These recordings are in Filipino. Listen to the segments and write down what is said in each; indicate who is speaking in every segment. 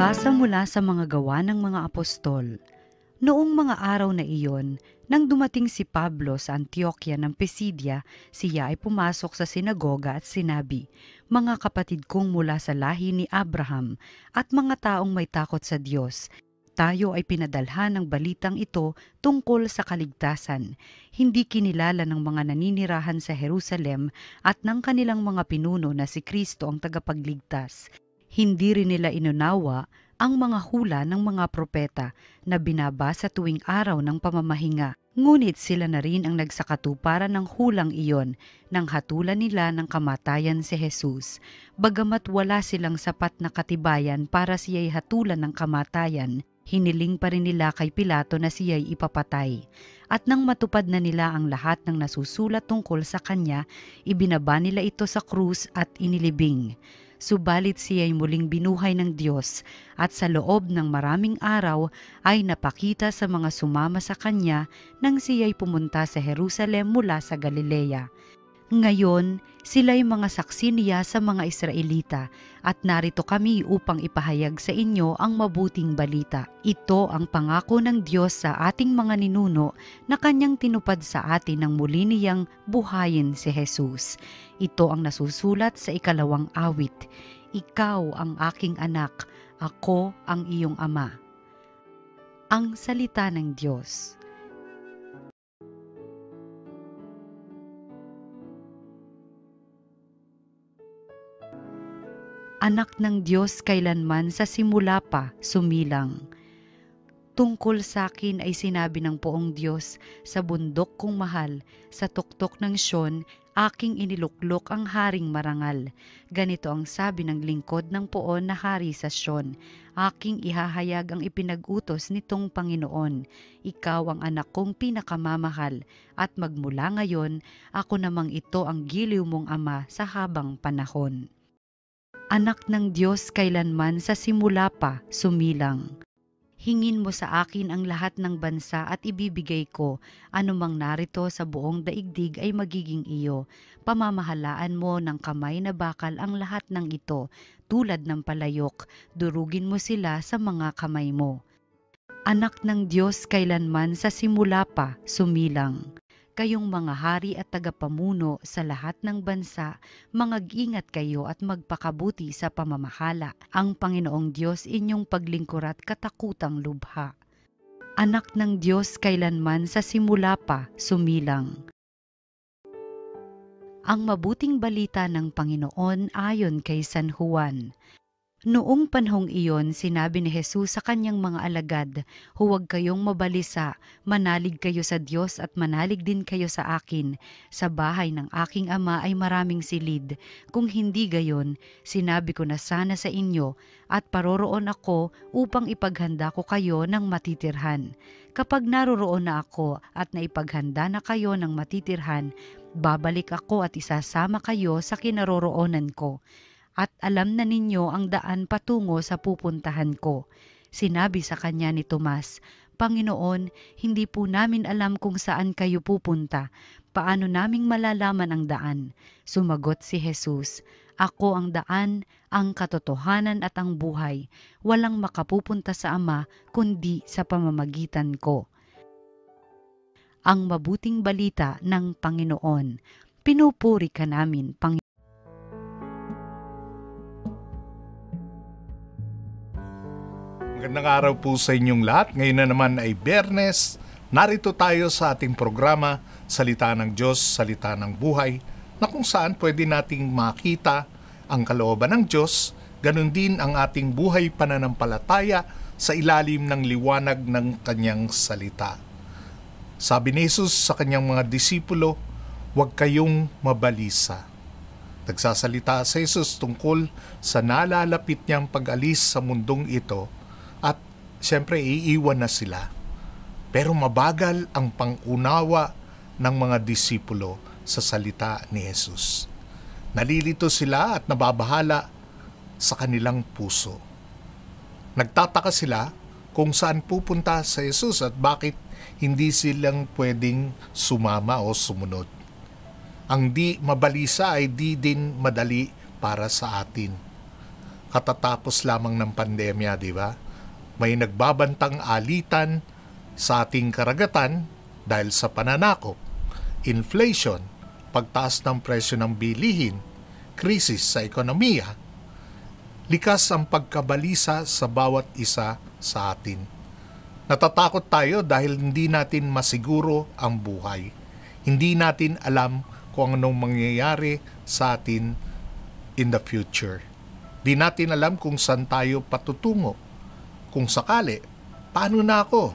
Speaker 1: Pagbasa mula sa mga gawa ng mga apostol. Noong mga araw na iyon, nang dumating si Pablo sa Antioquia ng Pisidia, siya ay pumasok sa sinagoga at sinabi, "Mga kapatid kong mula sa lahi ni Abraham at mga taong may takot sa Diyos, tayo ay pinadalhan ng balitang ito tungkol sa kaligtasan. Hindi kinilala ng mga naninirahan sa Jerusalem at ng kanilang mga pinuno na si Kristo ang tagapagligtas. Hindi rin nila inunawa ang mga hula ng mga propeta na binabasa tuwing araw ng pamamahinga. Ngunit sila na rin ang nagsakatuparan ng hulang iyon nang hatulan nila ng kamatayan si Jesus. Bagamat wala silang sapat na katibayan para siya'y hatulan ng kamatayan, hiniling pa rin nila kay Pilato na siya'y ipapatay. At nang matupad na nila ang lahat ng nasusulat tungkol sa kanya, ibinaba nila ito sa krus at inilibing. Subalit siya'y muling binuhay ng Diyos at sa loob ng maraming araw ay napakita sa mga sumama sa kanya nang siya'y pumunta sa Jerusalem mula sa Galilea. Ngayon, sila'y mga saksi niya sa mga Israelita at narito kami upang ipahayag sa inyo ang mabuting balita. Ito ang pangako ng Diyos sa ating mga ninuno na kanyang tinupad sa atin nang muli niyang buhayin si Jesus. Ito ang nasusulat sa 2 awit. Ikaw ang aking anak, ako ang iyong ama. Ang salita ng Diyos. Anak ng Diyos kailanman sa simula pa sumilang. Tungkol sa akin ay sinabi ng Poong Diyos, sa bundok kong mahal, sa tuktok ng Siyon, aking iniluklok ang haring marangal. Ganito ang sabi ng lingkod ng Poon na hari sa Siyon, aking ihahayag ang ipinag-utos nitong Panginoon. Ikaw ang anak kong pinakamamahal, at magmula ngayon, ako namang ito ang giliw mong ama sa habang panahon. Anak ng Diyos kailanman sa simula pa sumilang. Hingin mo sa akin ang lahat ng bansa at ibibigay ko, anumang narito sa buong daigdig ay magiging iyo. Pamamahalaan mo ng kamay na bakal ang lahat ng ito, tulad ng palayok, durugin mo sila sa mga kamay mo. Anak ng Diyos kailanman sa simula pa sumilang. Kayong mga hari at tagapamuno sa lahat ng bansa, mag-ingat kayo at magpakabuti sa pamamahala. Ang Panginoong Diyos inyong paglingkod at katakutang lubha. Anak ng Diyos kailanman sa simula pa sumilang. Ang mabuting balita ng Panginoon ayon kay San Juan. Noong panahong iyon, sinabi ni Jesus sa kanyang mga alagad, "Huwag kayong mabalisa, manalig kayo sa Diyos at manalig din kayo sa akin. Sa bahay ng aking ama ay maraming silid. Kung hindi gayon, sinabi ko na sana sa inyo at paroroon ako upang ipaghanda ko kayo ng matitirhan. Kapag naroroon na ako at naipaghanda na kayo ng matitirhan, babalik ako at isasama kayo sa kinaroroonan ko. At alam na ninyo ang daan patungo sa pupuntahan ko." Sinabi sa kanya ni Tomas, "Panginoon, hindi po namin alam kung saan kayo pupunta. Paano naming malalaman ang daan?" Sumagot si Jesus, "Ako ang daan, ang katotohanan at ang buhay. Walang makapupunta sa Ama kundi sa pamamagitan ko." Ang mabuting balita ng Panginoon. Pinupuri ka namin, Panginoon.
Speaker 2: Magandang araw po sa inyong lahat. Ngayon na naman ay Biyernes. Narito tayo sa ating programa, Salita ng Diyos, Salita ng Buhay, na kung saan pwede nating makita ang kalooban ng Diyos, ganun din ang ating buhay pananampalataya sa ilalim ng liwanag ng kanyang salita. Sabi ni Jesus sa kanyang mga disipulo, "Huwag kayong mabalisa." Nagsasalita si Jesus tungkol sa nalalapit niyang pag-alis sa mundong ito, at siyempre iiwan na sila. Pero mabagal ang pangunawa ng mga disipulo sa salita ni Jesus. Nalilito sila at nababahala sa kanilang puso. Nagtataka sila kung saan pupunta sa Jesus at bakit hindi silang pwedeng sumama o sumunod. Ang di mabalisa ay di din madali para sa atin. katatapos lamang ng pandemya, di ba? May nagbabantang alitan sa ating karagatan dahil sa pananakop, inflation, pagtaas ng presyo ng bilihin, krisis sa ekonomiya. Likas ang pagkabalisa sa bawat isa sa atin. Natatakot tayo dahil hindi natin masiguro ang buhay. Hindi natin alam kung anong mangyayari sa atin in the future. Di natin alam kung saan tayo patutungo. Kung sakali, paano na ako?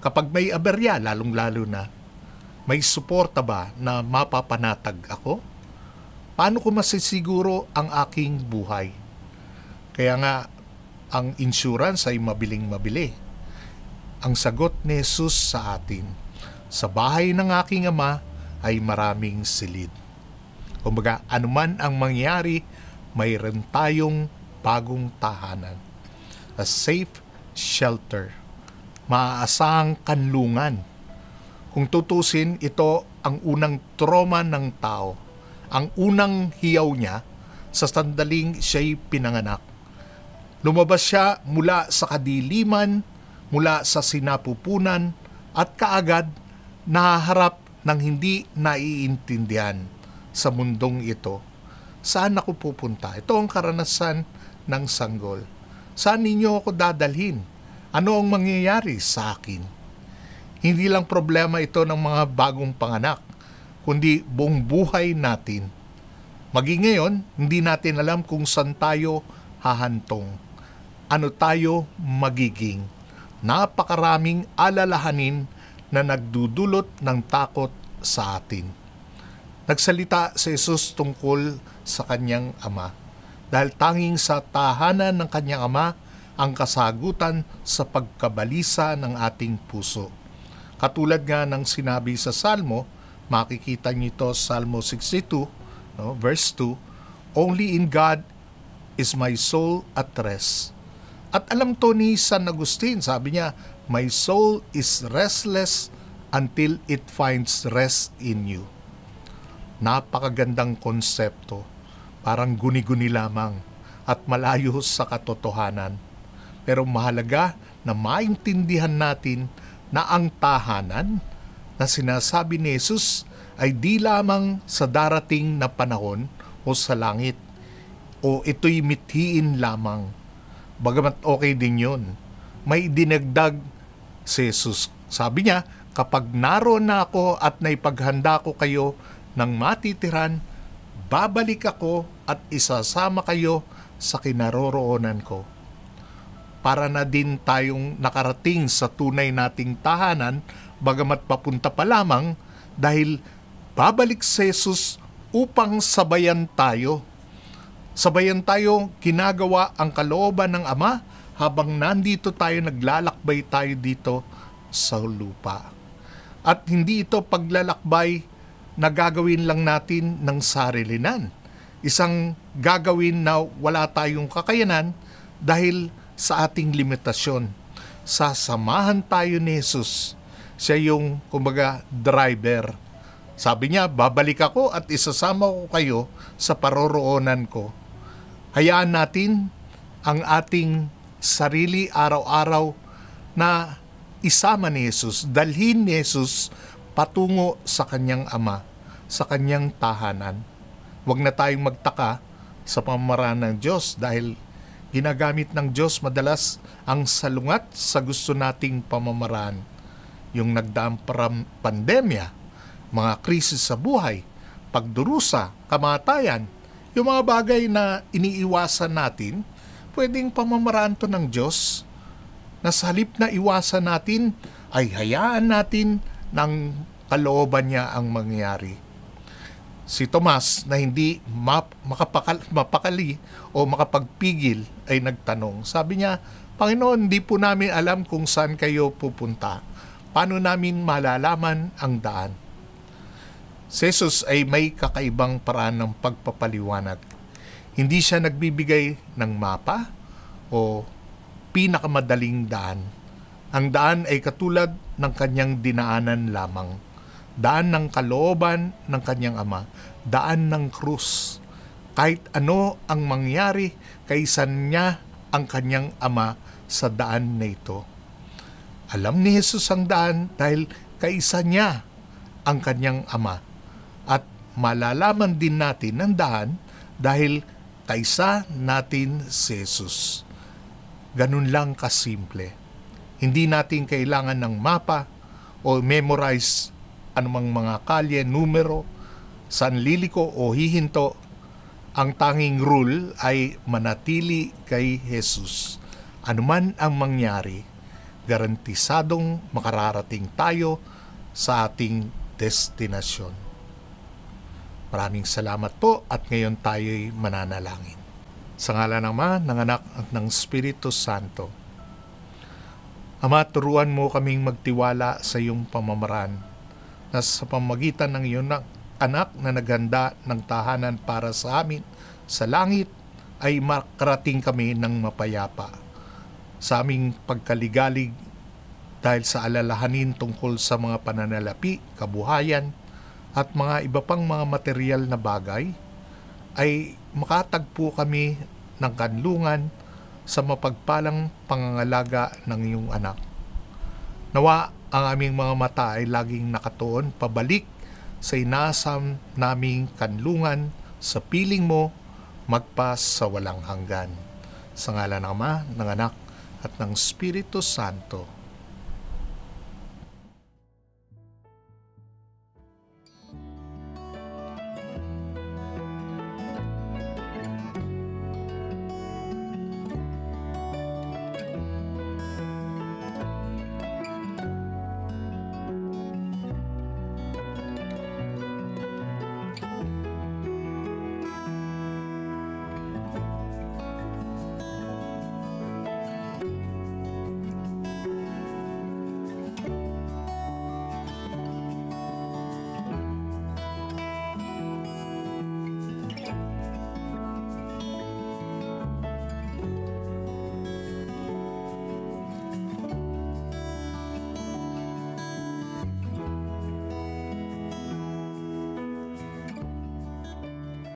Speaker 2: Kapag may aberya, lalong-lalo na, may suporta ba na mapapanatag ako? Paano ko masisiguro ang aking buhay? Kaya nga, ang insurance ay mabiling-mabili. Ang sagot ni Jesus sa atin, sa bahay ng aking ama ay maraming silid. Kumbaga, anuman ang mangyari, mayroon tayong bagong tahanan. A safe shelter. Maaasahang kanlungan. Kung tutusin, ito ang unang trauma ng tao. Ang unang hiyaw niya sa sandaling siya'y pinanganak. Lumabas siya mula sa kadiliman, mula sa sinapupunan, at kaagad nahaharap ng hindi naiintindihan sa mundong ito. Saan ako pupunta? Ito ang karanasan ng sanggol. Saan ninyo ako dadalhin? Ano ang mangyayari sa akin? Hindi lang problema ito ng mga bagong panganak, kundi buong buhay natin. Maging ngayon, hindi natin alam kung saan tayo hahantong. Ano tayo magiging? Napakaraming alalahanin na nagdudulot ng takot sa atin. Nagsalita si Jesus tungkol sa kanyang ama, dahil tanging sa tahanan ng kanyang ama ang kasagutan sa pagkabalisa ng ating puso. Katulad nga ng sinabi sa Salmo, makikita niyo ito sa Salmo 62, verse 2, "Only in God is my soul at rest." At alam to ni San Agustin, sabi niya, "My soul is restless until it finds rest in you." Napakagandang konsepto, parang guni-guni lamang at malayo sa katotohanan. Pero mahalaga na maintindihan natin na ang tahanan na sinasabi ni Jesus ay di lamang sa darating na panahon o sa langit, o ito'y mithiin lamang. Bagamat okay din yun, may dinagdag si Jesus. Sabi niya, "Kapag naroon na ako at naipaghanda ko kayo ng matitiran, babalik ako at isasama kayo sa kinaroroonan ko." Para na din tayong nakarating sa tunay nating tahanan, bagamat papunta pa lamang, dahil babalik si Jesus upang sabayan tayo. Sabayan tayo ginagawa ang kalooban ng Ama habang nandito tayo, naglalakbay tayo dito sa lupa. At hindi ito paglalakbay na gagawin lang natin ng sarilinan. Isang gagawin na wala tayong kakayanan dahil sa ating limitasyon. Sasamahan tayo ni Jesus. Siya yung, kumbaga, driver. Sabi niya, "Babalik ako at isasama ko kayo sa paroroonan ko." Hayaan natin ang ating sarili araw-araw na isama ni Jesus, dalhin ni Jesus patungo sa kanyang Ama, sa kanyang tahanan. Huwag na tayong magtaka sa pamamaraan ng Diyos dahil ginagamit ng Diyos madalas ang salungat sa gusto nating pamamaraan. Yung nagdaang pandemya, mga krisis sa buhay, pagdurusa, kamatayan, yung mga bagay na iniiwasan natin, pwedeng pamamaraan to ng Diyos na sa halip na iwasan natin, ay hayaan natin ng kalooban niya ang mangyari. Si Tomas na hindi mapakali o makapagpigil ay nagtanong. Sabi niya, "Panginoon, hindi po namin alam kung saan kayo pupunta. Paano namin malalaman ang daan?" Si Jesus ay may kakaibang paraan ng pagpapaliwanag. Hindi siya nagbibigay ng mapa o pinakamadaling daan. Ang daan ay katulad ng kanyang dinaanan lamang. Daan ng kalooban ng kanyang Ama. Daan ng krus. kahit ano ang mangyari, kaisan niya ang kanyang ama sa daan na ito. Alam ni Jesus ang daan dahil kaisa niya ang kanyang ama. At malalaman din natin ang daan dahil kaisa natin si Jesus. Ganun lang kasimple. Hindi natin kailangan ng mapa o memorize anumang mga kalye, numero, saan liliko o hihinto. Ang tanging rule ay manatili kay Jesus. Anuman ang mangyari, garantisadong makararating tayo sa ating destinasyon. Maraming salamat po at ngayon tayo'y mananalangin. Sa ngalan ng Ama, ng Anak at ng Espiritu Santo. Ama, turuan mo kaming magtiwala sa iyong pamamaraan na sa pamagitan ng iyong anak na naghanda ng tahanan para sa amin sa langit ay makarating kami ng mapayapa. Sa aming pagkaligalig dahil sa alalahanin tungkol sa mga pananalapi, kabuhayan, at mga iba pang mga material na bagay, ay makatagpo kami ng kanlungan sa mapagpalang pangangalaga ng iyong anak. Nawa ang aming mga mata ay laging nakatuon pabalik sa inaasam naming kanlungan sa piling mo magpas sa walang hanggan. Sa ngalan ng Ama, ng Anak, at ng Espiritu Santo.